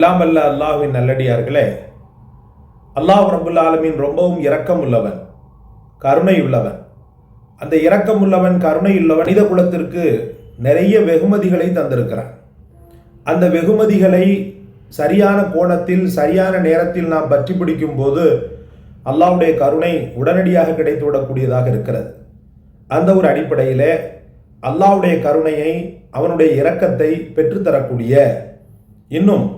எல்லாம் வல்ல அல்லாஹ்வின் நல்லடியார்களே, அல்லாஹ் ரப்புல் ஆலமீன் ரொம்பவும் இரக்கம் உள்ளவன், கருணை உள்ளவன். அந்த இரக்கம் உள்ளவன், கருணை உள்ளவன் மனித குலத்திற்கு நிறைய வெகுமதிகளை தந்திருக்கிறான். அந்த வெகுமதிகளை சரியான கோணத்தில் சரியான நேரத்தில் நாம் பற்றி பிடிக்கும் போது அல்லாஹ்வுடைய கருணை உடனடியாக கிடைத்துவிடக்கூடியதாக இருக்கிறது. அந்த ஒரு அடிப்படையில் அல்லாஹ்வுடைய கருணையை, அவனுடைய இரக்கத்தை பெற்றுத்தரக்கூடிய, இன்னும்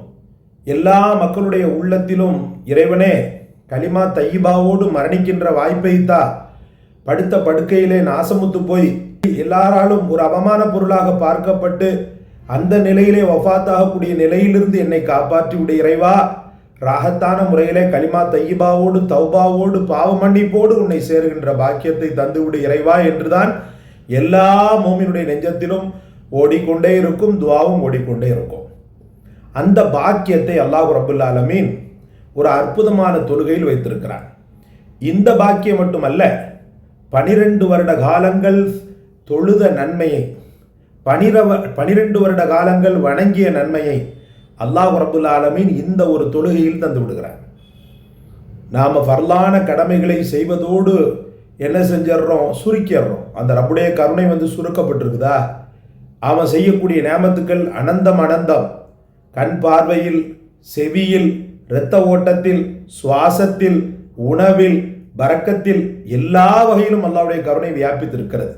எல்லா மக்களுடைய உள்ளத்திலும் இறைவனே கலிமா தையிபாவோடு மரணிக்கின்ற வாய்ப்பை படுத்த படுக்கையிலே நாசமுத்து போய் எல்லாராலும் ஒரு அவமான பொருளாக பார்க்கப்பட்டு அந்த நிலையிலே வஃபாத்தாகக்கூடிய நிலையிலிருந்து என்னை காப்பாற்றி விட இறைவா, ராகத்தான முறையிலே கலிமா தையிபாவோடு தௌபாவோடு பாவ மன்னிப்போடு உன்னை சேருகின்ற பாக்கியத்தை தந்துவிடு இறைவா என்றுதான் எல்லா மோமினுடைய நெஞ்சத்திலும் ஓடிக்கொண்டே இருக்கும், துவாவும் ஓடிக்கொண்டே இருக்கும். அந்த பாக்கியத்தை அல்லாஹ் ரப்புல் ஆலமீன் ஒரு அற்புதமான தொழுகையில் வைத்திருக்கிறான். இந்த பாக்கியம் மட்டுமல்ல, 12 வருட காலங்கள் தொழுத நன்மையை, 12 வருட காலங்கள் வணங்கிய நன்மையை அல்லாஹ் ரப்புல் ஆலமீன் இந்த ஒரு தொழுகையில் தந்து விடுகிறான். நாம் ஃபர்லான கடமைகளை செய்வதோடு என்ன செஞ்சிடறோம், சுருக்கிடுறோம். அந்த ரப்புடைய கருணை சுருக்கப்பட்டிருக்குதா? அவன் செய்யக்கூடிய நேமத்துக்கள் அனந்தம் அனந்தம். கண் பார்வையில், செவியில், இரத்த ஓட்டத்தில், சுவாசத்தில், உணவில், பரக்கத்தில், எல்லா வகையிலும் அல்லாஹ்வுடைய கருணை வியாபித்திருக்கிறது.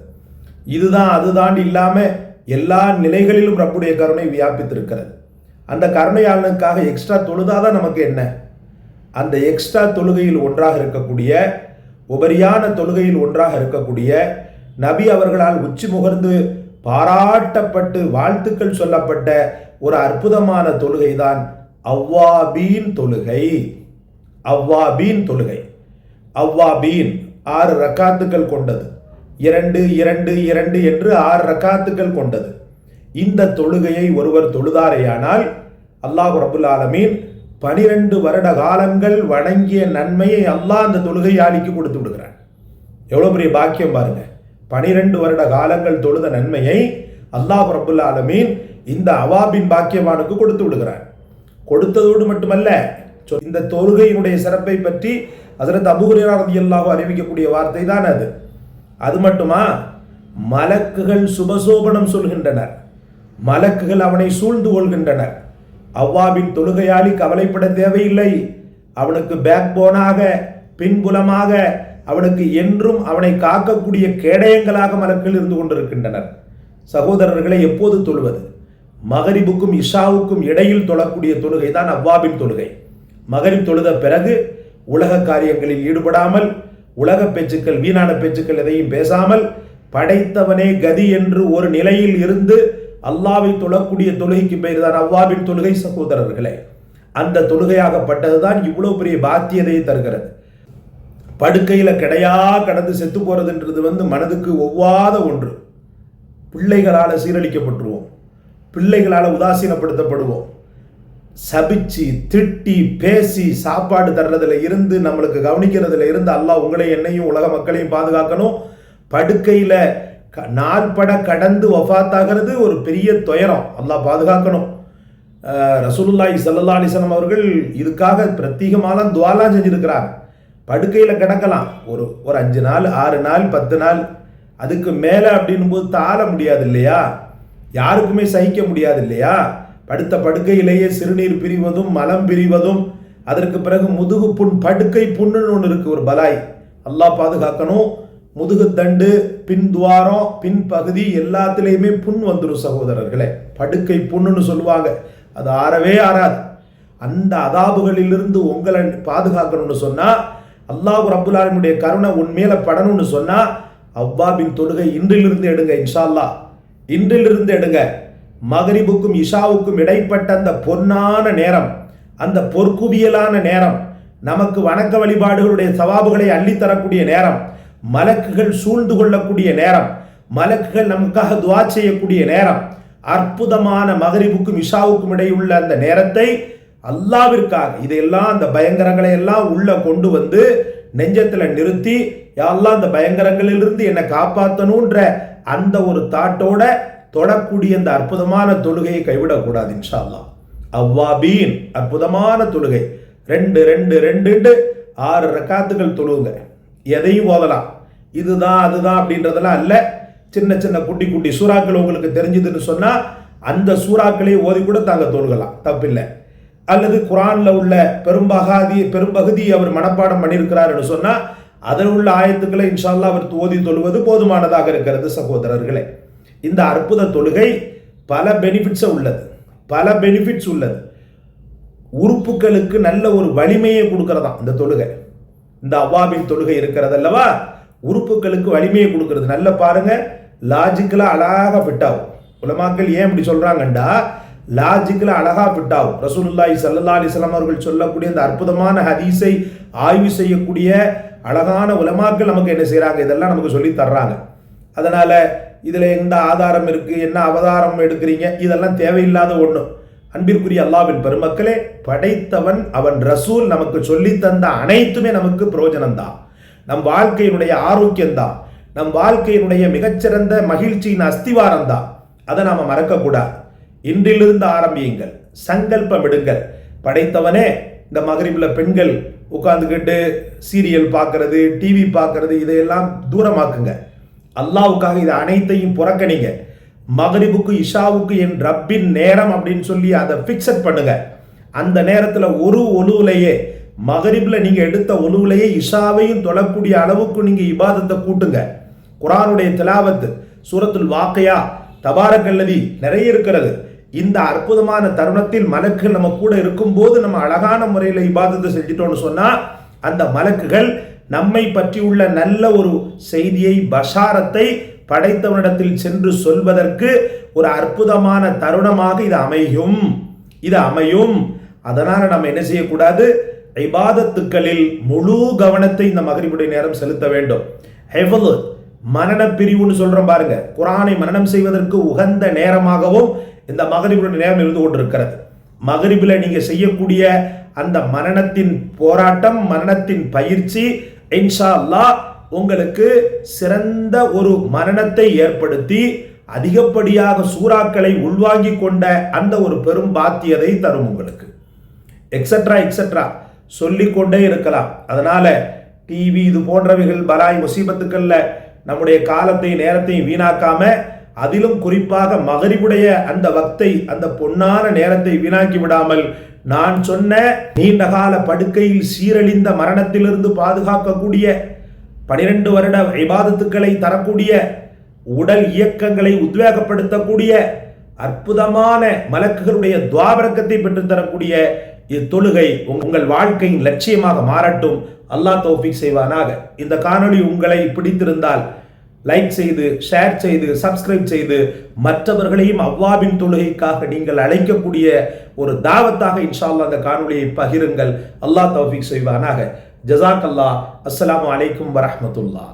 இதுதான் அதுதான் இல்லாமல் எல்லா நிலைகளிலும் ரப்புடைய கருணை வியாபித்திருக்கிறது. அந்த கருணையாளனுக்காக எக்ஸ்ட்ரா தொழுதாதான் நமக்கு என்ன? அந்த எக்ஸ்ட்ரா தொழுகையில் ஒன்றாக இருக்கக்கூடிய, உபரியான தொழுகையில் ஒன்றாக இருக்கக்கூடிய, நபி அவர்களால் உச்சி முகர்ந்து பாராட்டப்பட்டு வாழ்த்துக்கள் சொல்லப்பட்ட ஒரு அற்புதமான தொழுகை தான் அவ்வாபீன் தொழுகை. அவ்வாபீன் தொழுகை, அவ்வாபீன் 6 ரக்காத்துக்கள் கொண்டது, 2 2 2 என்று 6 ரக்காத்துக்கள் கொண்டது. இந்த தொழுகையை ஒருவர் தொழுதாரேயானால் அல்லாஹ் ரப்புல் ஆலமீன் 12 வருட காலங்கள் வணங்கிய நன்மையை அல்லாஹ் அந்த தொழுகையாளிக்கு கொடுத்து விடுகிறான். எவ்வளோ பெரிய பாக்கியம் பாருங்க! 12 வருட காலங்கள் தொழுத நன்மையை அல்லாஹ் ரப்புல் ஆலமீன் இந்த அவாபின் பாக்கியவானுக்கு கொடுத்து விடுகிறான். கொடுத்ததோடு மட்டுமல்ல, இந்த தொழுகையினுடைய சிறப்பை பற்றி ஹஜ்ரத் அபூ ஹுரைரா ரலியல்லாஹு அறிவிக்கக்கூடிய வார்த்தை தான் அது. அது மட்டுமா, மலக்குகள் சுபசோபனம் சொல்கின்றனர், மலக்குகள் அவனை சூழ்ந்து கொள்கின்றனர். அவ்வாபின் தொழுகையாளி கவலைப்பட தேவையில்லை. அவனுக்கு பேக் போனாக, பின்புலமாக, அவனுக்கு என்றும் அவனை காக்கக்கூடிய கேடயங்களாக மலக்குகள் இருந்து கொண்டிருக்கின்றனர். சகோதரர்களை, எப்போது தொழுவது? மகரிபுக்கும் இஷாவுக்கும் இடையில் தொழக்கூடிய தொழுகை தான் அவ்வாபின் தொழுகை. மகரிப் தொழுத பிறகு உலக காரியங்களில் ஈடுபடாமல், உலக பேச்சுக்கள், வீணான பேச்சுக்கள் எதையும் பேசாமல், படைத்தவனே கதி என்று ஒரு நிலையில் இருந்து அல்லாவை தொழக்கூடிய தொழுகைக்கு பெயர் தான் அவ்வாபின் தொழுகை. சகோதரர்களே, அந்த தொழுகையாகப்பட்டதுதான் இவ்வளவு பெரிய பாக்கியத்தை தருகிறது. படுக்கையில் கிடையா கடந்து செத்து போறதுன்றது மனதுக்கு ஒவ்வாத ஒன்று. பிள்ளைகளால் சீரழிக்கப்பட்டுருவோம், பிள்ளைகளால் உதாசீனப்படுத்தப்படுவோம். சபிச்சு திட்டி பேசி சாப்பாடு தர்றதுல இருந்து, நம்மளுக்கு கவனிக்கிறதுல இருந்து அல்லாஹ் உங்களை என்னையும் உலக மக்களையும் பாதுகாக்கணும். படுக்கையில் நாள்பட கடந்து வஃபாத்தாகிறது ஒரு பெரிய துயரம், அல்லாஹ் பாதுகாக்கணும். ரசூலுல்லாஹி ஸல்லல்லாஹு அலைஹி வஸல்லம் அவர்கள் இதுக்காக பிரத்யேகமான துஆலாம் செஞ்சிருக்கிறாங்க. படுக்கையில் கிடக்கலாம் ஒரு 5 நாள் 6 நாள் 10 நாள், அதுக்கு மேலே அப்படின்னும் போது தாழ முடியாது இல்லையா? யாருக்குமே சகிக்க முடியாது இல்லையா? படுத்த படுக்கையிலேயே சிறுநீர் பிரிவதும் மலம் பிரிவதும், அதற்கு பிறகு முதுகு புண், படுக்கை புண்ணுன்னு ஒன்று இருக்கு, ஒரு பலாய், அல்லாஹ் பாதுகாக்கணும். முதுகு தண்டு, பின் துவாரம், பின் பகுதி எல்லாத்துலேயுமே புண் வந்துடும் சகோதரர்களே. படுக்கை புண்ணுன்னு சொல்லுவாங்க, அது ஆறவே ஆறாது. அந்த அதாபுகளிலிருந்து உங்களை பாதுகாக்கணும்னு சொன்னால், அல்லாஹ் ரப்புல் ஆலமீனுடைய கருணை உன்மேல படணும்னு சொன்னால், அவ்வாபின் தொழுகை இன்றிலிருந்து எடுங்க. இன்ஷா அல்லாஹ் இன்றிலிருந்து எடுங்க. மகரிபுக்கும் இஷாவுக்கும் இடைப்பட்ட அந்த பொன்னான நேரம், அந்த பொற்குவியலான நேரம், நமக்கு வணக்க வழிபாடுகளுடைய சவாபுகளை அள்ளித்தரக்கூடிய நேரம், மலக்குகள் சூழ்ந்து கொள்ளக்கூடிய நேரம், மலக்குகள் நமக்காக துஆ செய்யக்கூடிய நேரம், அற்புதமான மகரிபுக்கும் இஷாவுக்கும் இடையுள்ள அந்த நேரத்தை அல்லாவிற்காக, இதையெல்லாம் அந்த பயங்கரங்களை எல்லாம் உள்ள கொண்டு வந்து நெஞ்சத்தில் நிறுத்தி, யா அல்லாஹ் அந்த பயங்கரங்களிலிருந்து என்னை காப்பாற்றணுன்ற அந்த ஒரு தாட்டோட தொடக்கூடிய அந்த அற்புதமான தொழுகையை கைவிடக்கூடாது இன்ஷா அல்லாஹ். அவ்வாபீன், அற்புதமான தொழுகை. 2 2 2 6 ரக்காத்துகள் தொழுவுங்க. எதையும் ஓதலாம், இதுதான் அதுதான் அப்படின்றதெல்லாம் அல்ல. சின்ன சின்ன குட்டி குட்டி சூறாக்கள் உங்களுக்கு தெரிஞ்சதுன்னு சொன்னா அந்த சூறாக்களை ஓதி கூட தாங்க தொழுகலாம், தப்பில்லை. அல்லது குரான்ல உள்ள பெரும்பகுதி அவர் மனப்பாடம் பண்ணியிருக்கிறார் சொன்னா அதில் உள்ள ஆயத்துக்களை இன்ஷா அல்லாஹ் அவர் ஓதி தொழுவது போதுமானதாக இருக்கிறது. சகோதரர்களே, இந்த அற்புத தொழுகை பல பெனிஃபிட்ஸ் உள்ளது. உறுப்புகளுக்கு நல்ல ஒரு வலிமையை கொடுக்கறதா இந்த தொழுகை. இந்த அவ்வாபின் தொழுகை இருக்கிறது அல்லவா, உறுப்புகளுக்கு வலிமையை கொடுக்கிறது. நல்ல பாருங்க, லாஜிக்கலா அழகாக ஃபிட் ஆகும். உலமாக்கள் ஏன் இப்படி சொல்றாங்கண்டா, லாஜிக்கலா அழகா ஃபிட் ஆகும். ரசூலுல்லாஹி ஸல்லல்லாஹு அலைஹி வஸல்லம் அவர்கள் சொல்லக்கூடிய இந்த அற்புதமான ஹதீஸை ஆய்வு செய்யக்கூடிய அழகான உலமாக்கள் நமக்கு என்ன செய்யறாங்க, இதெல்லாம் நமக்கு சொல்லி தர்றாங்க. அதனால இதுல எந்த ஆதாரம் இருக்கு, என்ன அவதாரம் எடுக்கிறீங்க, இதெல்லாம் தேவையில்லாத ஒண்ணு. அன்பிற்குரிய அல்லாஹ்வின் பெருமக்களே, படைத்தவன் அவன் ரசூல் நமக்கு சொல்லி தந்த அனைத்துமே நமக்கு பிரயோஜனம் தான். நம் வாழ்க்கையினுடைய ஆரோக்கியம் தான், நம் வாழ்க்கையினுடைய மிகச்சிறந்த மகிழ்ச்சியின் அஸ்திவாரம் தான். அதை நாம மறக்கக்கூடாது. இன்றிலிருந்து ஆரம்பியுங்கள், சங்கல்பம் எடுங்கள். படைத்தவனே, இந்த மகரிப்ல பெண்கள் உட்கார்ந்துக்கிட்டு சீரியல் பார்க்கறது, டிவி பார்க்கறது, இதையெல்லாம் தூரமாக்குங்க. அல்லாவுக்காக இதை அனைத்தையும் புறக்கணிங்க. மகரிபுக்கு இஷாவுக்கு என் ரப்பின் நேரம் அப்படின்னு சொல்லி அதை ஃபிக்ஸட் பண்ணுங்க. அந்த நேரத்தில் ஒரு ஒழுவுலையே, மகரிப்ல நீங்க எடுத்த ஒழுவுலையே இஷாவையும் தொழக்கூடிய அளவுக்கு நீங்க இபாதத்தை கூட்டுங்க. குர்ஆனுடைய திலாவத்து, சூரத்துல் வாக்கியா, தபாரக்கல்லதி நிறைய இருக்கிறது. இந்த அற்புதமான தருணத்தில் மலக்குகள் நம்ம கூட இருக்கும்போது நம்ம அழகான முறையில் இபாதத்தை செஞ்சிட்டோம்னு சொன்னா அந்த மலக்குகள் நம்மை பற்றியுள்ள நல்ல ஒரு செய்தியை, பஷாரத்தை படைத்தவனிடத்தில் சென்று சொல்வதற்கு ஒரு அற்புதமான தருணமாக இது அமையும். அதனால நம்ம என்ன செய்யக்கூடாது, இபாதத்துக்களில் முழு கவனத்தை இந்த மகரிபுடைய நேரம் செலுத்த வேண்டும். ஹிஃப்ல், மனன பிரிவுன்னு சொல்றோம் பாருங்க, குர்ஆனை மனனம் செய்வதற்கு உகந்த நேரமாகவும் இந்த மகரிபுடைய நேரம் இருந்து கொண்டிருக்கிறது. மகரிபில் நீங்க செய்யக்கூடிய அந்த மனனத்தின் போராட்டம், மனனத்தின் பயிற்சி இன்ஷா அல்லாஹ் உங்களுக்கு சிறந்த ஒரு மனனத்தை ஏற்படுத்தி அதிகப்படியாக சூறாக்களை உள்வாங்கி கொண்ட அந்த ஒரு பெரும் பாத்தியதை தரும் உங்களுக்கு. எக்ஸெட்ரா சொல்லிக்கொண்டே இருக்கலாம். அதனால டிவி இது போன்றவைகள் பலாய் முசீபத்துக்கள்ல நம்முடைய காலத்தை நேரத்தையும் வீணாக்காம, அதிலும் குறிப்பாக மகரிபுடைய அந்த வக்தை, அந்த பொன்னான நேரத்தை வீணாக்கி விடாமல் நான் சொன்ன நீண்டகால படுக்கையில் சீரழிந்த மரணத்திலிருந்து பாதுகாக்கக்கூடிய 12 வருட இபாதத்துக்களை தரக்கூடிய, உடல் இயக்கங்களை உத்வேகப்படுத்தக்கூடிய, அற்புதமான மலக்குகளுடைய துஆபரக்கத்தை பெற்றுத்தரக்கூடிய இத்தொழுகை உங்கள் வாழ்க்கையின் லட்சியமாக மாறட்டும். அல்லாஹ் தௌஃபீக் செய்வானாக. இந்த காணொளி உங்களை பிடித்திருந்தால் லைக் செய்து, ஷேர் செய்து, சப்ஸ்கிரைப் செய்து மற்றவர்களையும் அவ்வாபின் தொழுகைக்காக நீங்கள் அழைக்கக்கூடிய ஒரு தாவத்தாக இன்ஷா அல்லாஹ் அந்த காணொளியை பகிருங்கள். அல்லாஹ் தௌஃபீக் செய்வானாக. ஜஸாக் அல்லாஹ். அஸ்ஸலாமு அலைக்கும் வரஹ்மத்துல்லாஹ்.